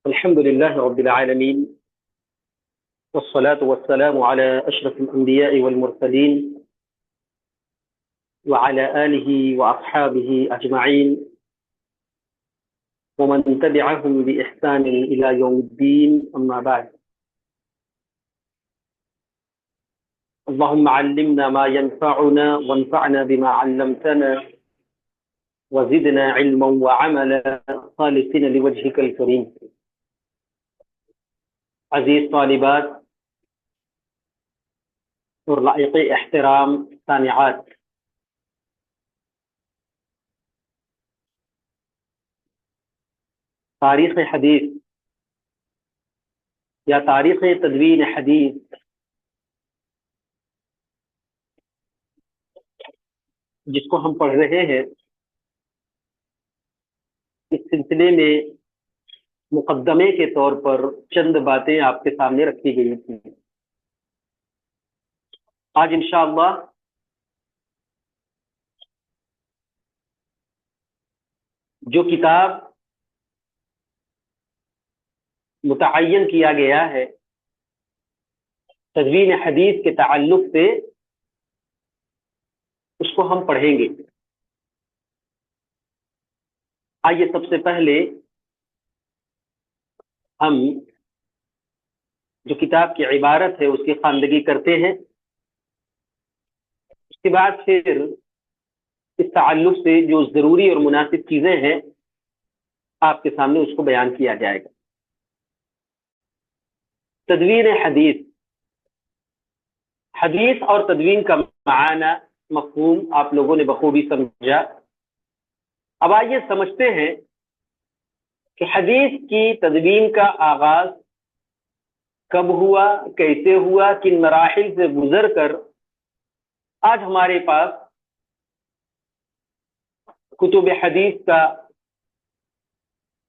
الحمد لله رب العالمين، والصلاة والسلام على أشرف الأنبياء والمرسلين وعلى آله وأصحابه أجمعين ومن تبعهم بإحسان إلى يوم الدين. أما بعد، اللهم علمنا ما ينفعنا وانفعنا بما علمتنا وزدنا علما وعملا خالصين لوجهك الكريم. عزیز طالبات اور لائق احترام سامعات، تاریخ حدیث یا تاریخ تدوین حدیث جس کو ہم پڑھ رہے ہیں، اس سلسلے میں مقدمے کے طور پر چند باتیں آپ کے سامنے رکھی گئی تھیں۔ آج انشاءاللہ جو کتاب متعین کیا گیا ہے تدوین حدیث کے تعلق سے، اس کو ہم پڑھیں گے۔ آئیے سب سے پہلے ہم جو کتاب کی عبارت ہے اس کی خواندگی کرتے ہیں، اس کے بعد پھر اس تعلق سے جو ضروری اور مناسب چیزیں ہیں آپ کے سامنے اس کو بیان کیا جائے گا۔ تدوین حدیث، حدیث اور تدوین کا معنی مفہوم آپ لوگوں نے بخوبی سمجھا۔ اب آئیے سمجھتے ہیں کہ حدیث کی تدوین کا آغاز کب ہوا، کیسے ہوا، کن مراحل سے گزر کر آج ہمارے پاس کتب حدیث کا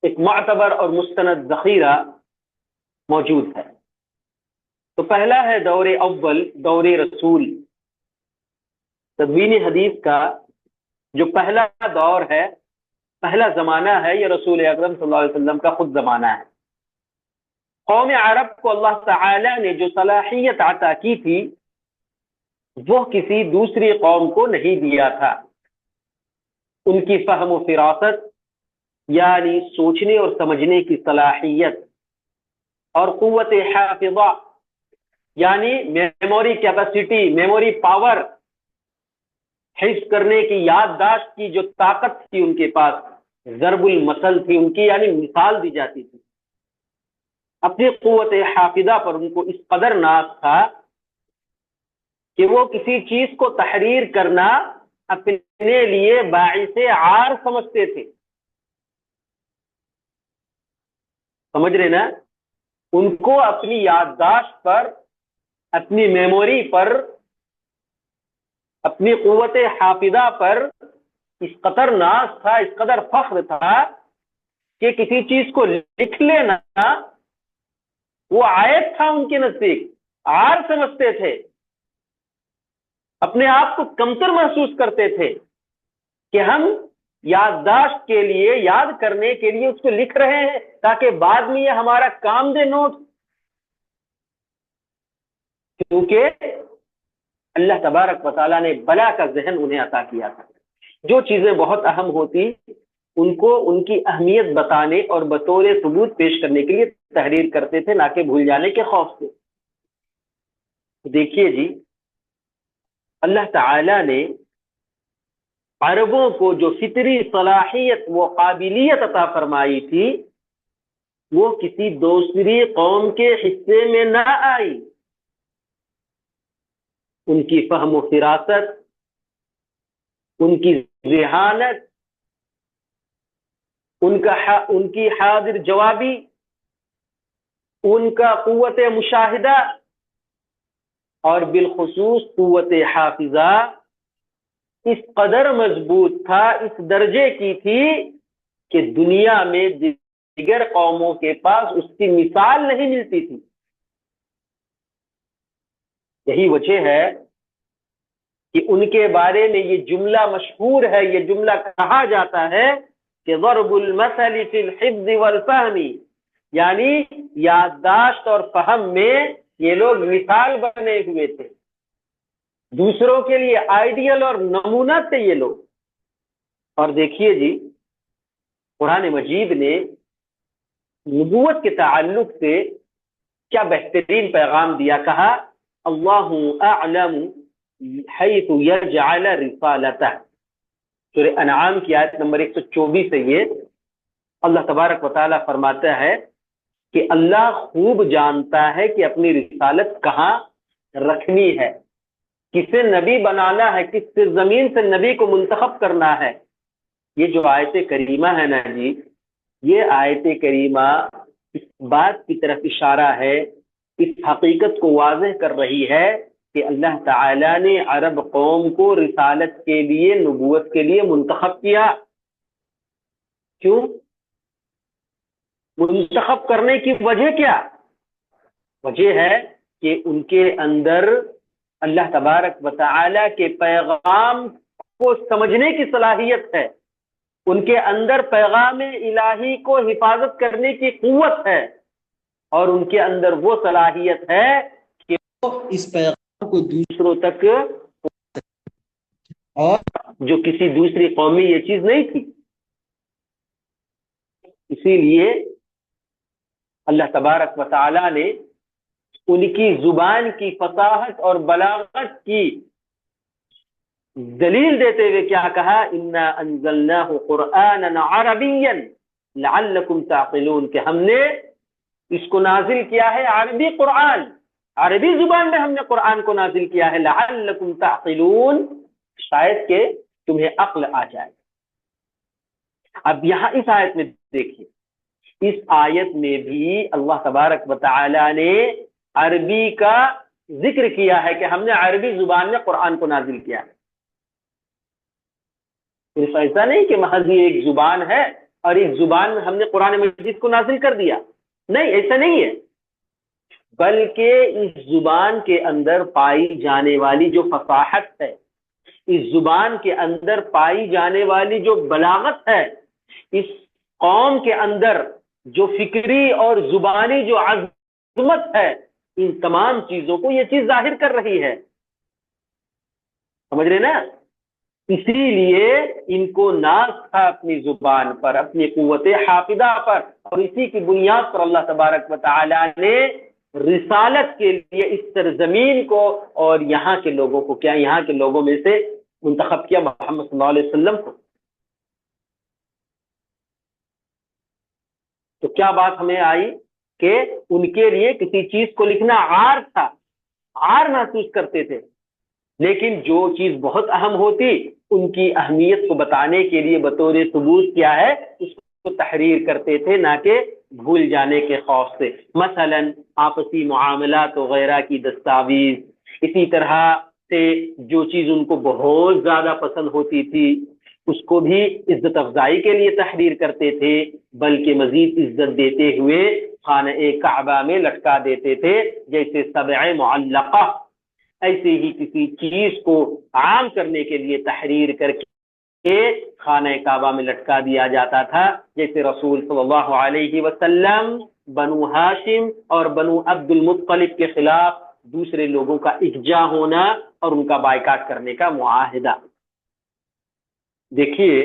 ایک معتبر اور مستند ذخیرہ موجود ہے۔ تو پہلا ہے دور اول، دور رسول۔ تدوین حدیث کا جو پہلا دور ہے، پہلا زمانہ ہے، یہ رسول اکرم صلی اللہ علیہ وسلم کا خود زمانہ ہے۔ قوم عرب کو اللہ تعالی نے جو صلاحیت عطا کی تھی وہ کسی دوسری قوم کو نہیں دیا تھا۔ ان کی فہم و فراست یعنی سوچنے اور سمجھنے کی صلاحیت، اور قوت حافظہ یعنی میموری کیپیسٹی، میموری پاور، حفظ کرنے کی، یادداشت کی جو طاقت تھی ان کے پاس، ضرب المثل تھی ان کی، یعنی مثال دی جاتی تھی۔ اپنی قوت حافظہ پر ان کو اس قدر ناز تھا کہ وہ کسی چیز کو تحریر کرنا اپنے لیے باعث عار سمجھتے تھے۔ سمجھ رہے نا؟ ان کو اپنی یادداشت پر، اپنی میموری پر، اپنی قوت حافظہ پر اس قدر ناز تھا، اس قدر فخر تھا کہ کسی چیز کو لکھ لینا وہ عیب تھا ان کے نزدیک، عار سمجھتے تھے، اپنے آپ کو کمتر محسوس کرتے تھے کہ ہم یادداشت کے لیے، یاد کرنے کے لیے اس کو لکھ رہے ہیں تاکہ بعد میں یہ ہمارا کام دے نوٹ۔ کیونکہ اللہ تبارک و تعالیٰ نے بلا کا ذہن انہیں عطا کیا تھا۔ جو چیزیں بہت اہم ہوتی ان کو ان کی اہمیت بتانے اور بطور ثبوت پیش کرنے کے لیے تحریر کرتے تھے، نہ کہ بھول جانے کے خوف سے۔ دیکھیے جی، اللہ تعالی نے عربوں کو جو فطری صلاحیت و قابلیت عطا فرمائی تھی وہ کسی دوسری قوم کے حصے میں نہ آئی۔ ان کی فہم و فراست، ان کی ذہانت، ان کی حاضر جوابی، ان کا قوت مشاہدہ اور بالخصوص قوت حافظہ اس قدر مضبوط تھا، اس درجے کی تھی کہ دنیا میں دیگر قوموں کے پاس اس کی مثال نہیں ملتی تھی۔ یہی وجہ ہے کہ ان کے بارے میں یہ جملہ مشہور ہے، یہ جملہ کہا جاتا ہے کہ ضرب المثل فی الحفظ والفہم یعنی یادداشت اور فہم میں یہ لوگ مثال بنے ہوئے تھے، دوسروں کے لیے آئیڈیل اور نمونہ تھے یہ لوگ۔ اور دیکھیے جی، قرآن مجید نے نبوت کے تعلق سے کیا بہترین پیغام دیا، کہا اللہ اعلم حیث یجعل رسالتہ۔ سورہ انعام کی آیت نمبر 124 سے یہ اللہ تبارک و تعالیٰ فرماتا ہے کہ اللہ خوب جانتا ہے کہ اپنی رسالت کہاں رکھنی ہے، کسے نبی بنانا ہے، کس زمین سے نبی کو منتخب کرنا ہے۔ یہ جو آیت کریمہ ہے نا جی، یہ آیت کریمہ اس بات کی طرف اشارہ ہے، اس حقیقت کو واضح کر رہی ہے کہ اللہ تعالیٰ نے عرب قوم کو رسالت کے لیے، نبوت کے لیے منتخب کیا۔ کیوں منتخب کرنے کی وجہ کیا؟ وجہ ہے کہ ان کے اندر اللہ تبارک و تعالیٰ کے پیغام کو سمجھنے کی صلاحیت ہے، ان کے اندر پیغام الہی کو حفاظت کرنے کی قوت ہے، اور ان کے اندر وہ صلاحیت ہے کہ وہ اس پیغام کو دوسروں تک، اور جو کسی دوسری قوم میں یہ چیز نہیں تھی۔ اسی لیے اللہ تبارک و تعالیٰ نے ان کی زبان کی فصاحت اور بلاغت کی دلیل دیتے ہوئے کیا کہا، انا انزلناہ قرآنا عربیا لعلکم تعقلون، کہ ہم نے اس کو نازل کیا ہے عربی قرآن، عربی زبان میں ہم نے قرآن کو نازل کیا ہے، لعلکم تعقلون، شاید کہ تمہیں عقل آ جائے۔ اب یہاں اس آیت میں دیکھیے، اس آیت میں بھی اللہ تبارک و تعالی نے عربی کا ذکر کیا ہے کہ ہم نے عربی زبان میں قرآن کو نازل کیا ہے۔ صرف ایسا نہیں کہ محض یہ ایک زبان ہے اور ایک زبان میں ہم نے قرآن مجید کو نازل کر دیا، نہیں، ایسا نہیں ہے، بلکہ اس زبان کے اندر پائی جانے والی جو فصاحت ہے، اس زبان کے اندر پائی جانے والی جو بلاغت ہے، اس قوم کے اندر جو فکری اور زبانی جو عظمت ہے، ان تمام چیزوں کو یہ چیز ظاہر کر رہی ہے، سمجھ رہے نا؟ اسی لیے ان کو ناز تھا اپنی زبان پر، اپنی قوت حافظہ پر، اور اسی کی بنیاد پر اللہ تبارک و تعالی نے رسالت کے لیے اس سرزمین کو اور یہاں کے لوگوں کو کیا، یہاں کے لوگوں میں سے منتخب کیا محمد صلی اللہ علیہ وسلم کو۔ تو کیا بات ہمیں آئی کہ ان کے لیے کسی چیز کو لکھنا عار تھا، عار محسوس کرتے تھے، لیکن جو چیز بہت اہم ہوتی ان کی اہمیت کو بتانے کے لیے بطور ثبوت کیا ہے، اس کو تحریر کرتے تھے، نہ کہ بھول جانے کے خوف سے۔ مثلا آپسی معاملات وغیرہ کی دستاویز، اسی طرح سے جو چیز ان کو بہت زیادہ پسند ہوتی تھی اس کو بھی عزت افزائی کے لیے تحریر کرتے تھے، بلکہ مزید عزت دیتے ہوئے خانہ کعبہ میں لٹکا دیتے تھے، جیسے سبع معلقہ، ایسے ہی کسی چیز کو عام کرنے کے لیے تحریر کر کے خانہ کعبہ میں لٹکا دیا جاتا تھا، جیسے رسول صلی اللہ علیہ وسلم بنو ہاشم اور بنو عبد المطلب کے خلاف دوسرے لوگوں کا اکجا ہونا اور ان کا بائیکاٹ کرنے کا معاہدہ۔ دیکھیے،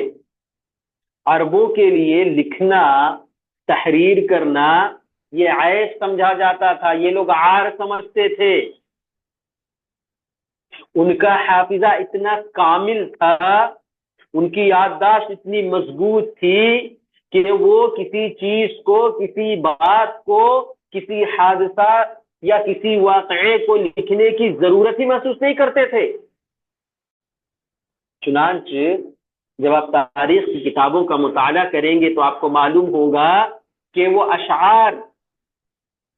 عربوں کے لیے لکھنا، تحریر کرنا یہ عیب سمجھا جاتا تھا، یہ لوگ عار سمجھتے تھے۔ ان کا حافظہ اتنا کامل تھا، ان کی یادداشت اتنی مضبوط تھی کہ وہ کسی چیز کو، کسی بات کو، کسی حادثہ یا کسی واقعے کو لکھنے کی ضرورت ہی محسوس نہیں کرتے تھے۔ چنانچہ جب آپ تاریخ کی کتابوں کا مطالعہ کریں گے تو آپ کو معلوم ہوگا کہ وہ اشعار،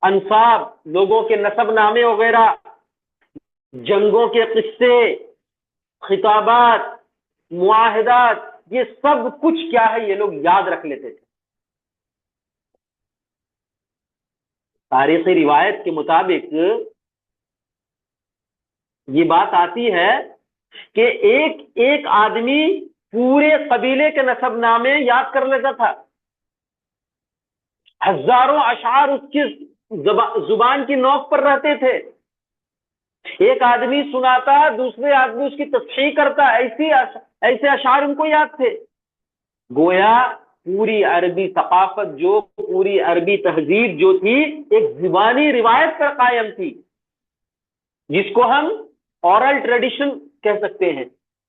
انساب، لوگوں کے نسب نامے وغیرہ، جنگوں کے قصے، خطابات، معاہدات، یہ سب کچھ کیا ہے یہ لوگ یاد رکھ لیتے تھے۔ تاریخی روایت کے مطابق یہ بات آتی ہے کہ ایک ایک آدمی پورے قبیلے کے نسب نامے یاد کر لیتا تھا، ہزاروں اشعار اس کی زبان کی نوک پر رہتے تھے. ایک آدمی سناتا، دوسرے آدمی اس کی تصحیح کرتا، ایسے اشعار ان کو یاد تھے. گویا پوری عربی ثقافت جو، پوری عربی تہذیب جو تھی، ایک زبانی روایت پر قائم تھی، جس کو ہم اورل ٹریڈیشن کہہ سکتے ہیں.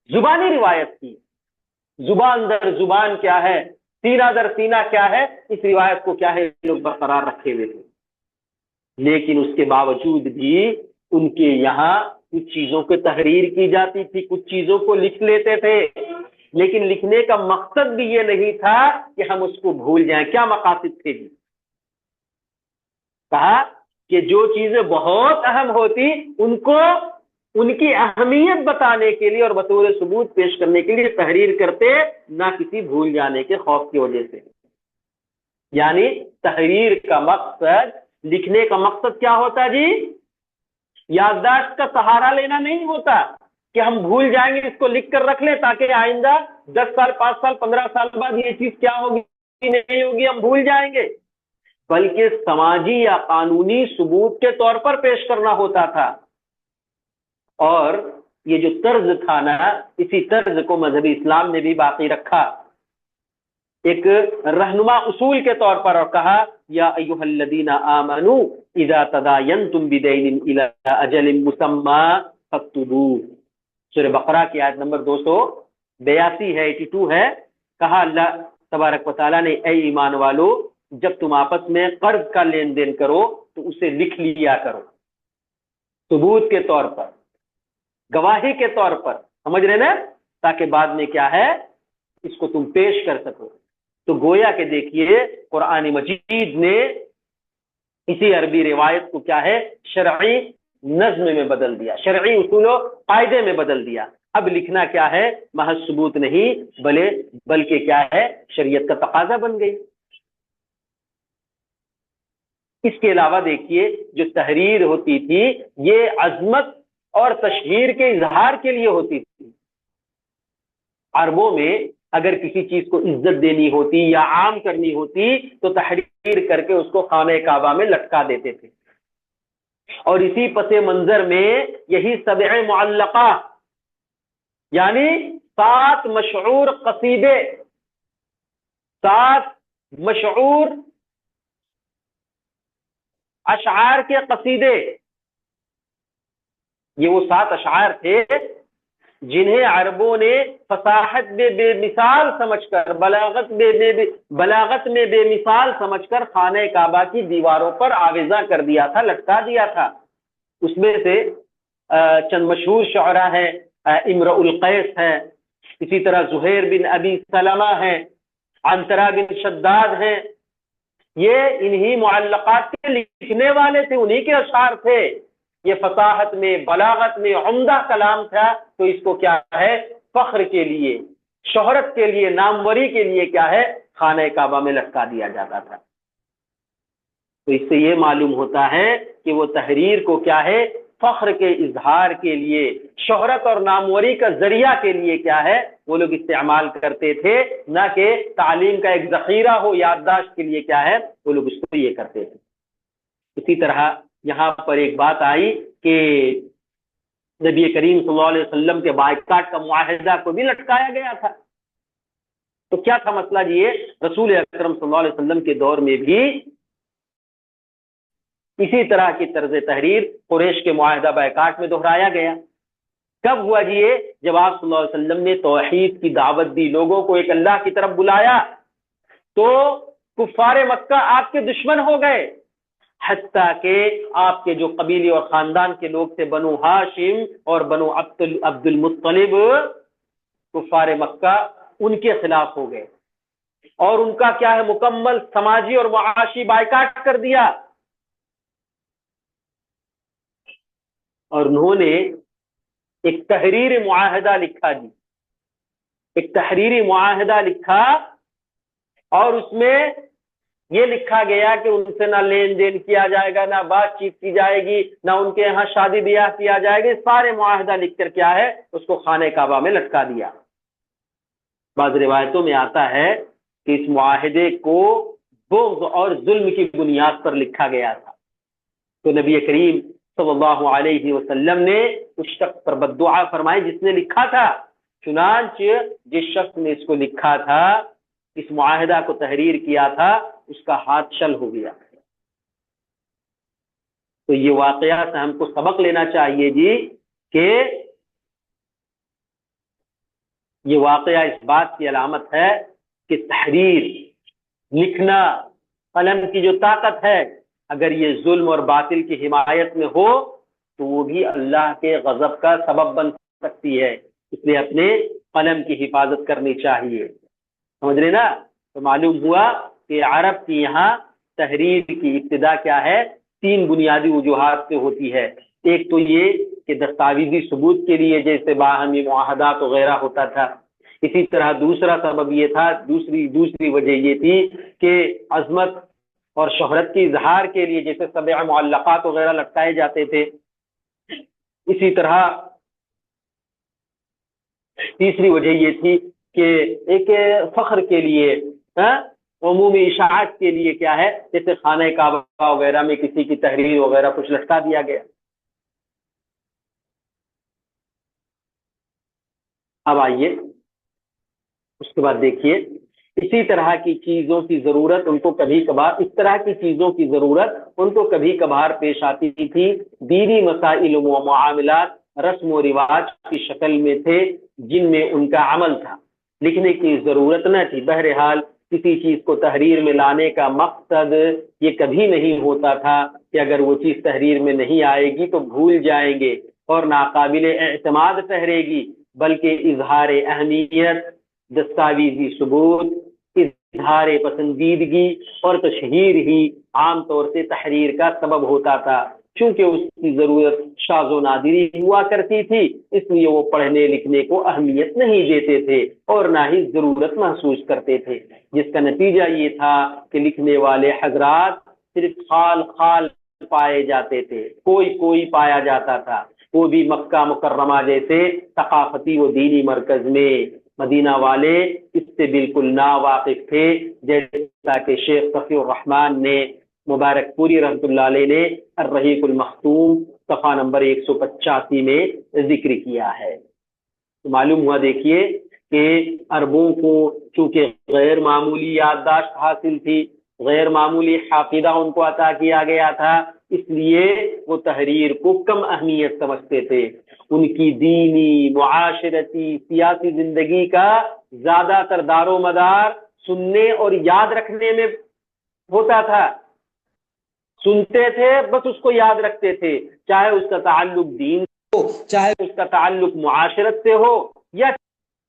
زبانی روایت تھی. زبان در زبان کیا ہے، سینہ در سینہ کیا ہے، اس روایت کو کیا ہے لوگ برقرار رکھے ہوئے تھے. لیکن اس کے باوجود بھی ان کے یہاں کچھ چیزوں کی تحریر کی جاتی تھی، کچھ چیزوں کو لکھ لیتے تھے، لیکن لکھنے کا مقصد بھی یہ نہیں تھا کہ ہم اس کو بھول جائیں. کیا مقاصد تھے جی؟ کہا کہ جو چیزیں بہت اہم ہوتی ان کو ان کی اہمیت بتانے کے لیے اور بطور ثبوت پیش کرنے کے لیے تحریر کرتے، نہ کسی بھول جانے کے خوف کی وجہ سے. یعنی تحریر کا مقصد، لکھنے کا مقصد کیا ہوتا جی؟ یادداشت کا سہارا لینا نہیں ہوتا کہ ہم بھول جائیں گے، اس کو لکھ کر رکھ لیں تاکہ آئندہ 10 سال 5 سال 15 سال بعد یہ چیز کیا ہوگی نہیں ہوگی ہم بھول جائیں گے. بلکہ سماجی یا قانونی ثبوت کے طور پر پیش کرنا ہوتا تھا. اور یہ جو طرز تھا نا، اسی طرز کو مذہبی اسلام نے بھی باقی رکھا ایک رہنما اصول کے طور پر، اور کہا یا ایھا الذین آمنوا اذا تداینتم بدین الی اجل مسمی فاکتبوہ. سورہ بقرہ کی آیت نمبر 282 ہے، 82 ہے. کہا اللہ تبارک و تعالیٰ نے اے ایمان والو، جب تم آپس میں قرض کا لین دین کرو تو اسے لکھ لیا کرو، ثبوت کے طور پر، گواہی کے طور پر، سمجھ رہے نا، تاکہ بعد میں کیا ہے اس کو تم پیش کر سکو. تو گویا کہ دیکھیے قرآن مجید نے اسی عربی روایت کو کیا ہے شرعی نظم میں بدل دیا، شرعی اصول و قاعدے میں بدل دیا. اب لکھنا کیا ہے محض ثبوت نہیں بلکہ کیا ہے شریعت کا تقاضا بن گئی. اس کے علاوہ دیکھیے جو تحریر ہوتی تھی یہ عظمت اور تشہیر کے اظہار کے لیے ہوتی تھی. عربوں میں اگر کسی چیز کو عزت دینی ہوتی یا عام کرنی ہوتی تو تحریر کر کے اس کو خانہ کعبہ میں لٹکا دیتے تھے. اور اسی پس منظر میں یہی 7 معلقہ یعنی 7 مشعور قصیدے، 7 مشعور اشعار کے قصیدے، یہ وہ 7 اشعار تھے جنہیں عربوں نے فصاحت میں بے مثال سمجھ کر، بلاغت میں بے مثال سمجھ کر خانہ کعبہ کی دیواروں پر آویزاں کر دیا تھا، لٹکا دیا تھا. اس میں سے چند مشہور شعراء ہیں، امرؤ القیس ہے، اسی طرح زہیر بن ابی سلمہ ہیں، عنترہ بن شداد ہیں. یہ انہی معلقات کے لکھنے والے تھے، انہی کے اشعار تھے. یہ فصاحت میں، بلاغت میں عمدہ کلام تھا. تو اس کو کیا ہے فخر کے لیے، شہرت کے لیے، ناموری کے لیے کیا ہے خانہ کعبہ میں لٹکا دیا جاتا تھا. تو اس سے یہ معلوم ہوتا ہے کہ وہ تحریر کو کیا ہے فخر کے اظہار کے لیے، شہرت اور ناموری کا ذریعہ کے لیے کیا ہے وہ لوگ استعمال کرتے تھے، نہ کہ تعلیم کا ایک ذخیرہ ہو، یادداشت کے لیے کیا ہے وہ لوگ اس کو یہ کرتے تھے. اسی طرح یہاں پر ایک بات آئی کہ نبی کریم صلی اللہ علیہ وسلم کے بائیکاٹ کا معاہدہ کو بھی لٹکایا گیا تھا. تو کیا تھا مسئلہ جی؟ یہ رسول اکرم صلی اللہ علیہ وسلم کے دور میں بھی اسی طرح کی طرز تحریر قریش کے معاہدہ بائیکاٹ میں دہرایا گیا. کب ہوا جی یہ؟ جب آپ صلی اللہ علیہ وسلم نے توحید کی دعوت دی، لوگوں کو ایک اللہ کی طرف بلایا، تو کفار مکہ آپ کے دشمن ہو گئے، حتیٰ کہ آپ کے جو قبیلے اور خاندان کے لوگ تھے، بنو ہاشم اور بنو عبد المطلب، کفار مکہ ان کے خلاف ہو گئے اور ان کا کیا ہے مکمل سماجی اور معاشی بائیکاٹ کر دیا. اور انہوں نے ایک تحریر معاہدہ لکھا جی، ایک تحریری معاہدہ لکھا، اور اس میں یہ لکھا گیا کہ ان سے نہ لین دین کیا جائے گا، نہ بات چیت کی جائے گی، نہ ان کے یہاں شادی بیاہ کیا جائے گا. سارے معاہدہ لکھ کر کیا ہے اس کو خانہ کعبہ میں لٹکا دیا. بعض روایتوں میں آتا ہے کہ اس معاہدے کو بغض اور ظلم کی بنیاد پر لکھا گیا تھا۔ تو نبی کریم صلی اللہ علیہ وسلم نے اس شخص پر بد دعا فرمائی جس نے لکھا تھا، چنانچہ جس شخص نے اس کو لکھا تھا، اس معاہدہ کو تحریر کیا تھا، اس کا ہاتھ شل ہو گیا۔ تو یہ واقعہ سے ہم کو سبق لینا چاہیے جی کہ یہ واقعہ اس بات کی علامت ہے کہ تحریر، لکھنا، قلم کی جو طاقت ہے، اگر یہ ظلم اور باطل کی حمایت میں ہو تو وہ بھی اللہ کے غضب کا سبب بن سکتی ہے، اس لیے اپنے قلم کی حفاظت کرنی چاہیے۔ سمجھ رہے نا؟ تو معلوم ہوا کہ عرب کی یہاں تحریر کی ابتدا کیا ہے، 3 بنیادی وجوہات سے ہوتی ہے۔ ایک تو یہ کہ دستاویزی ثبوت کے لیے جیسے باہمی معاہدات وغیرہ ہوتا تھا، اسی طرح دوسرا سبب یہ تھا، دوسری وجہ یہ تھی کہ عظمت اور شہرت کی اظہار کے لیے جیسے سبع معلقات وغیرہ لٹکائے جاتے تھے، اسی طرح تیسری وجہ یہ تھی کہ ایک فخر کے لیے، عمومی اشاعت کے لیے کیا ہے، جیسے خانہ کعبہ وغیرہ میں کسی کی تحریر وغیرہ کچھ لٹکا دیا گیا۔ اب آئیے اس کے بعد دیکھیے، اسی طرح کی چیزوں کی ضرورت ان کو کبھی کبھار، اس طرح کی چیزوں کی ضرورت ان کو کبھی کبھار پیش آتی تھی۔ دینی مسائل و معاملات رسم و رواج کی شکل میں تھے جن میں ان کا عمل تھا، لکھنے کی ضرورت نہ تھی۔ بہرحال کسی چیز کو تحریر میں لانے کا مقصد یہ کبھی نہیں ہوتا تھا کہ اگر وہ چیز تحریر میں نہیں آئے گی تو بھول جائیں گے اور ناقابل اعتماد ٹھہرے گی، بلکہ اظہار اہمیت، دستاویزی ثبوت، اظہار پسندیدگی اور تشہیر ہی عام طور سے تحریر کا سبب ہوتا تھا۔ چونکہ اس کی ضرورت شاذ و نادری ہوا کرتی تھی، اس لیے وہ پڑھنے لکھنے کو اہمیت نہیں دیتے تھے اور نہ ہی ضرورت محسوس کرتے تھے، جس کا نتیجہ یہ تھا کہ لکھنے والے حضرات صرف خال پائے جاتے تھے، کوئی پایا جاتا تھا، وہ بھی مکہ مکرمہ جیسے ثقافتی و دینی مرکز میں۔ مدینہ والے اس سے بالکل ناواقف تھے، جیسا کہ شیخ تقی الرحمن نے مبارک پوری رحمۃ اللہ علیہ نے الرحیق المختوم صفحہ نمبر 185 میں ذکر کیا ہے۔ تو معلوم ہوا دیکھیے کہ عربوں کو چونکہ غیر معمولی یادداشت حاصل تھی، غیر معمولی حافظہ ان کو عطا کیا گیا تھا، اس لیے وہ تحریر کو کم اہمیت سمجھتے تھے۔ ان کی دینی، معاشرتی، سیاسی زندگی کا زیادہ تر دار و مدار سننے اور یاد رکھنے میں ہوتا تھا، سنتے تھے بس اس کو یاد رکھتے تھے، چاہے اس کا تعلق دین ہو، چاہے اس کا تعلق معاشرت سے ہو یا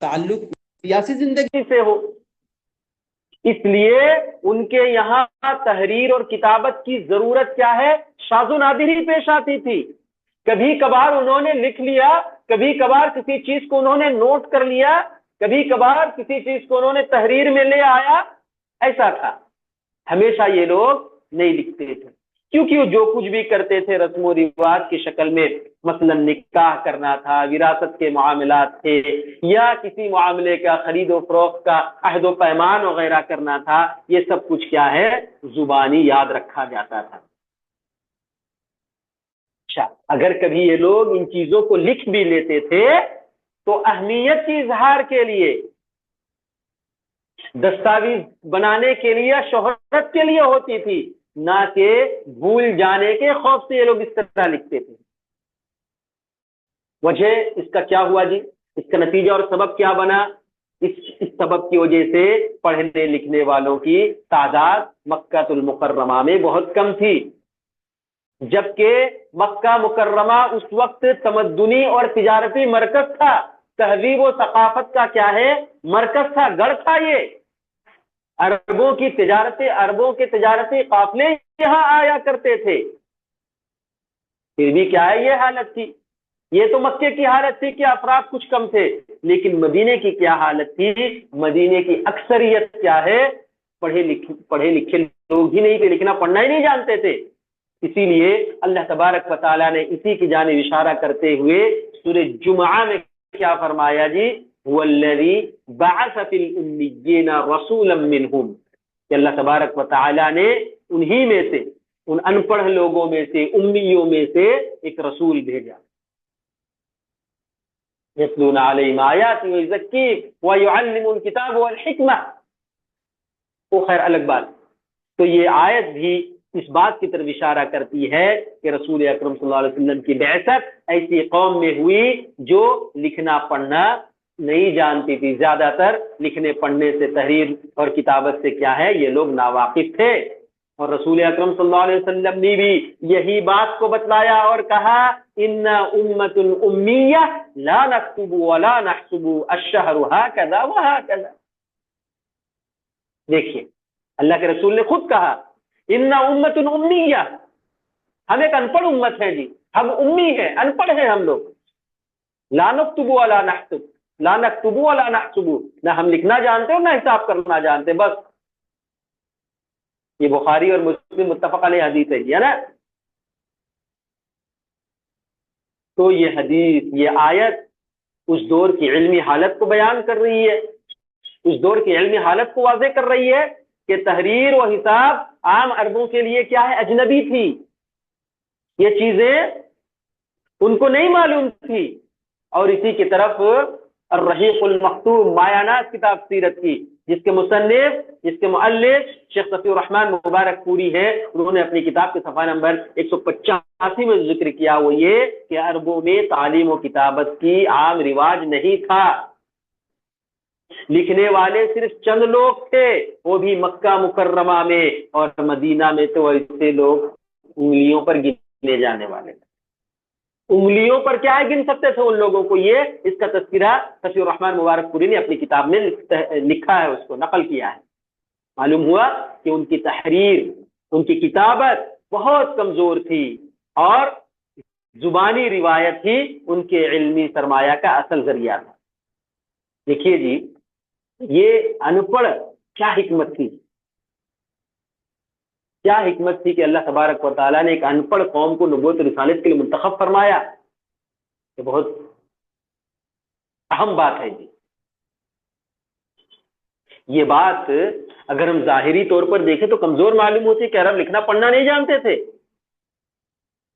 تعلق سیاسی زندگی سے ہو۔ اس لیے ان کے یہاں تحریر اور کتابت کی ضرورت کیا ہے، شاذ و نادر ہی پیش آتی تھی۔ کبھی کبھار انہوں نے لکھ لیا، کبھی کبھار کسی چیز کو انہوں نے نوٹ کر لیا، کبھی کبھار کسی چیز کو انہوں نے تحریر میں لے آیا، ایسا تھا۔ ہمیشہ یہ لوگ نہیں لکھتے تھے، کیونکہ وہ جو کچھ بھی کرتے تھے رسم و رواج کی شکل میں، مثلا نکاح کرنا تھا، وراثت کے معاملات تھے، یا کسی معاملے کا خرید و فروخت کا عہد و پیمان وغیرہ کرنا تھا، یہ سب کچھ کیا ہے، زبانی یاد رکھا جاتا تھا۔ اچھا، اگر کبھی یہ لوگ ان چیزوں کو لکھ بھی لیتے تھے تو اہمیت کی اظہار کے لیے، دستاویز بنانے کے لیے، شہرت کے لیے ہوتی تھی، نہ کہ بھول جانے کے خوف سے یہ لوگ اس طرح لکھتے تھے۔ وجہ اس کا کیا ہوا جی، اس کا نتیجہ اور سبب کیا بنا؟ اس سبب کی وجہ سے پڑھنے لکھنے والوں کی تعداد مکہ المکرمہ میں بہت کم تھی، جبکہ مکہ مکرمہ اس وقت تمدنی اور تجارتی مرکز تھا، تہذیب و ثقافت کا کیا ہے، مرکز تھا، گڑھ تھا۔ یہ عربوں کے تجارتی قافلے یہاں آیا کرتے تھے، پھر بھی کیا ہے یہ حالت تھی۔ یہ تو مکے کی حالت تھی کہ افراد کچھ کم تھے، لیکن مدینے کی کیا حالت تھی؟ مدینے کی اکثریت کیا ہے، پڑھے لکھے لوگ ہی نہیں تھے، لکھنا پڑھنا ہی نہیں جانتے تھے۔ اسی لیے اللہ تبارک و تعالیٰ نے اسی کی جانب اشارہ کرتے ہوئے سورہ جمعہ میں کیا فرمایا جی، هو الذی بعث فی الامیین رسولا منہم، کہ اللہ تبارک و تعالیٰ نے انہی میں سے، ان ان پڑھ لوگوں میں سے، امیوں میں سے ایک رسول بھیجا، یتلون علیہم آیاتی ویزکیہم ویعلمهم الکتاب والحکمہ۔ وہ خیر الگ بات۔ تو یہ آیت بھی اس بات کی طرف اشارہ کرتی ہے کہ رسول اکرم صلی اللہ علیہ وسلم کی بعثت ایسی قوم میں ہوئی جو لکھنا پڑھنا نہیں جانتی تھی، زیادہ تر لکھنے پڑھنے سے، تحریر اور کتابت سے کیا ہے یہ لوگ ناواقف تھے، اور رسول اکرم صلی اللہ علیہ وسلم نے بھی یہی بات کو بتلایا اور کہا ان امت امیہ لا نکتب ولا نحسب الشہر ہکذا وہکذا۔ دیکھیے اللہ کے رسول نے خود کہا ان امت امیہ، ہم ایک ان پڑھ امت ہیں جی، ہم امی ہیں، ان پڑھ ہیں ہم لوگ، لا نکتب ولا نحسب، لا نکتب ولا نحسب، نہ ہم لکھنا جانتے اور نہ حساب کرنا جانتے، بس۔ یہ بخاری اور مسلم متفق علیہ حدیث ہے نا۔ تو یہ حدیث، یہ آیت اس دور کی علمی حالت کو بیان کر رہی ہے، اس دور کی علمی حالت کو واضح کر رہی ہے کہ تحریر و حساب عام عربوں کے لیے کیا ہے، اجنبی تھی، یہ چیزیں ان کو نہیں معلوم تھی۔ اور اسی کی طرف الرحیق المختوم، مایانات کتاب سیرت کی، جس کے مصنف، جس کے مؤلف شیخ صفی الرحمن مبارک پوری ہیں، انہوں نے اپنی کتاب کے صفحہ نمبر 185 میں ذکر کیا، وہ یہ کہ عربوں میں تعلیم و کتابت کی عام رواج نہیں تھا، لکھنے والے صرف چند لوگ تھے، وہ بھی مکہ مکرمہ میں، اور مدینہ میں تو ایسے لوگ انگلیوں پر گنے جانے والے تھے، انگلیوں پر کیا ہے گن سکتے تھے ان لوگوں کو۔ یہ اس کا تذکرہ صفی الرحمن مبارک پوری نے اپنی کتاب میں لکھا ہے، اس کو نقل کیا ہے۔ معلوم ہوا کہ ان کی تحریر، ان کی کتابت بہت کمزور تھی، اور زبانی روایت ہی ان کے علمی سرمایہ کا اصل ذریعہ تھا۔ دیکھیے جی، یہ ان پڑھ کیا حکمت تھی، کیا حکمت تھی کہ اللہ تبارک و تعالیٰ نے ایک ان پڑھ قوم کو نبوت و رسالت کے لیے منتخب فرمایا۔ یہ بہت اہم بات ہے جی۔ یہ بات اگر ہم ظاہری طور پر دیکھیں تو کمزور معلوم ہوتی ہے کہ عرب لکھنا پڑھنا نہیں جانتے تھے،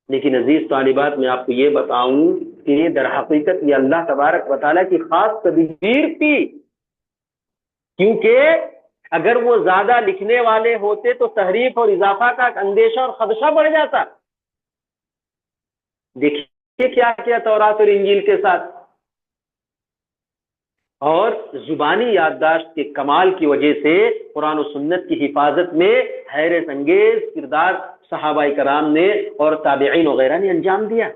لیکن عزیز طالبات میں آپ کو یہ بتاؤں کہ یہ در حقیقت یہ اللہ تبارک و تعالیٰ کی خاص تدبیر تھی، کیونکہ اگر وہ زیادہ لکھنے والے ہوتے تو تحریف اور اضافہ کا اندیشہ اور خدشہ بڑھ جاتا۔ دیکھیے کیا کیا تورات اور انجیل کے ساتھ، اور زبانی یادداشت کے کمال کی وجہ سے قرآن و سنت کی حفاظت میں حیرت انگیز کردار صحابہ کرام نے اور تابعین وغیرہ نے انجام دیا۔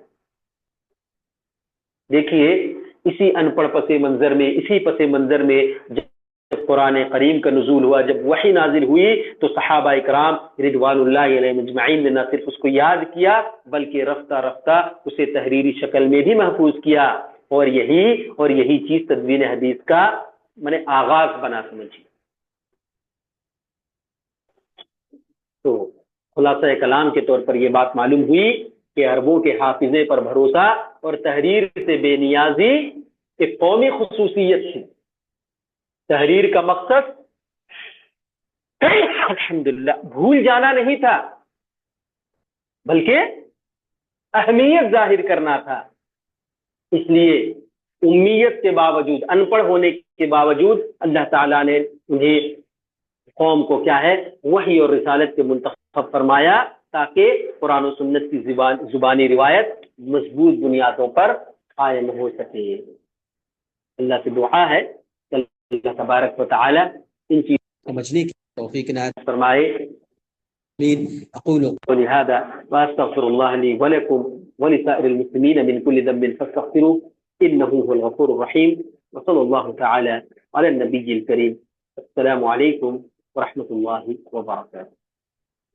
دیکھیے اسی ان پڑھ پس منظر میں، اسی پس منظر میں جب قرآن کریم کا نزول ہوا، جب وحی نازل ہوئی، تو صحابہ کرام رضوان اللہ علیہم اجمعین نے نہ صرف اس کو یاد کیا بلکہ رفتہ رفتہ اسے تحریری شکل میں بھی محفوظ کیا، اور یہی چیز تدوین حدیث کا آغاز بنا سمجھیے۔ تو خلاصہ کلام کے طور پر یہ بات معلوم ہوئی کہ عربوں کے حافظے پر بھروسہ اور تحریر سے بے نیازی ایک قومی خصوصیت تھی۔ تحریر کا مقصد الحمدللہ بھول جانا نہیں تھا، بلکہ اہمیت ظاہر کرنا تھا۔ اس لیے امیت کے باوجود، ان پڑھ ہونے کے باوجود اللہ تعالیٰ نے انہیں، قوم کو کیا ہے، وحی اور رسالت کے منتخب فرمایا تاکہ قرآن و سنت کی زبانی روایت مضبوط بنیادوں پر قائم ہو سکے۔ اللہ سے دعا ہے کہ اللہ تبارک و تعالی ان چیزوں سمجھنے کی توفیق عنایت فرمائے۔ اقول قولي هذا واستغفر الله لي ولكم ولسائر المسلمين من كل ذنب فاستغفروه انه هو الغفور الرحيم، وصلى الله تعالى على النبي الكريم۔ السلام عليكم ورحمة الله وبركاته۔